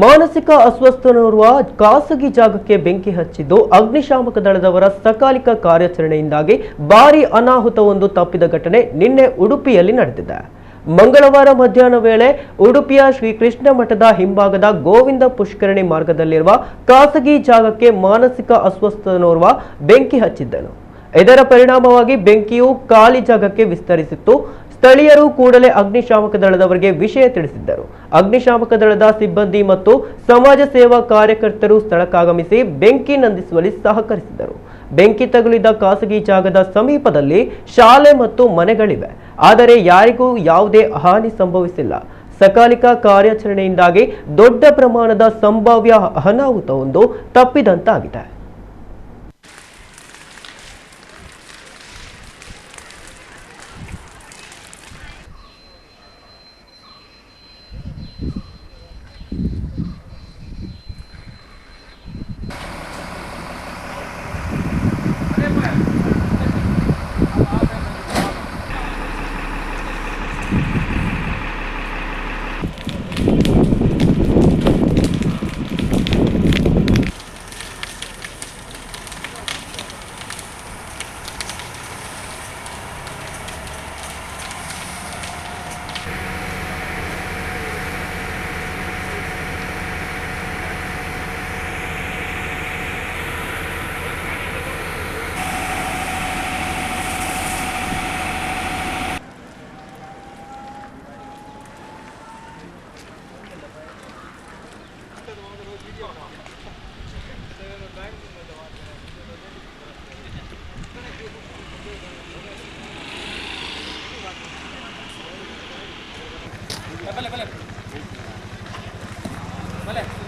ಮಾನಸಿಕ ಅಸ್ವಸ್ಥನೋರ್ವ ಖಾಸಗಿ ಜಾಗಕ್ಕೆ ಬೆಂಕಿ ಹಚ್ಚಿದ್ದು ಅಗ್ನಿಶಾಮಕ ದಳದವರ ಸಕಾಲಿಕ ಕಾರ್ಯಾಚರಣೆಯಿಂದಾಗಿ ಭಾರೀ ಅನಾಹುತವೊಂದು ತಪ್ಪಿದ ಘಟನೆ ನಿನ್ನೆ ಉಡುಪಿಯಲ್ಲಿ ನಡೆದಿದೆ. ಮಂಗಳವಾರ ಮಧ್ಯಾಹ್ನ ವೇಳೆ ಉಡುಪಿಯ ಶ್ರೀಕೃಷ್ಣ ಮಠದ ಹಿಂಭಾಗದ ಗೋವಿಂದ ಪುಷ್ಕರಣಿ ಮಾರ್ಗದಲ್ಲಿರುವ ಖಾಸಗಿ ಜಾಗಕ್ಕೆ ಮಾನಸಿಕ ಅಸ್ವಸ್ಥನೋರ್ವ ಬೆಂಕಿ ಹಚ್ಚಿದ್ದನು. ಇದರ ಪರಿಣಾಮವಾಗಿ ಬೆಂಕಿಯು ಖಾಲಿ ಜಾಗಕ್ಕೆ ವಿಸ್ತರಿಸಿತ್ತು. ಸ್ಥಳೀಯರು ಕೂಡಲೇ ಅಗ್ನಿಶಾಮಕ ದಳದವರಿಗೆ ವಿಷಯ ತಿಳಿಸಿದ್ದರು. ಅಗ್ನಿಶಾಮಕ ದಳದ ಸಿಬ್ಬಂದಿ ಮತ್ತು ಸಮಾಜ ಸೇವಾ ಕಾರ್ಯಕರ್ತರು ಸ್ಥಳಕ್ಕಾಗಮಿಸಿ ಬೆಂಕಿ ನಂದಿಸುವಲ್ಲಿ ಸಹಕರಿಸಿದರು. ಬೆಂಕಿ ತಗುಲಿದ ಖಾಸಗಿ ಜಾಗದ ಸಮೀಪದಲ್ಲಿ ಶಾಲೆ ಮತ್ತು ಮನೆಗಳಿವೆ. ಆದರೆ ಯಾರಿಗೂ ಯಾವುದೇ ಹಾನಿ ಸಂಭವಿಸಿಲ್ಲ. ಸಕಾಲಿಕ ಕಾರ್ಯಾಚರಣೆಯಿಂದಾಗಿ ದೊಡ್ಡ ಪ್ರಮಾಣದ ಸಂಭಾವ್ಯ ಅನಾಹುತವೊಂದು ತಪ್ಪಿದಂತಾಗಿದೆ. भले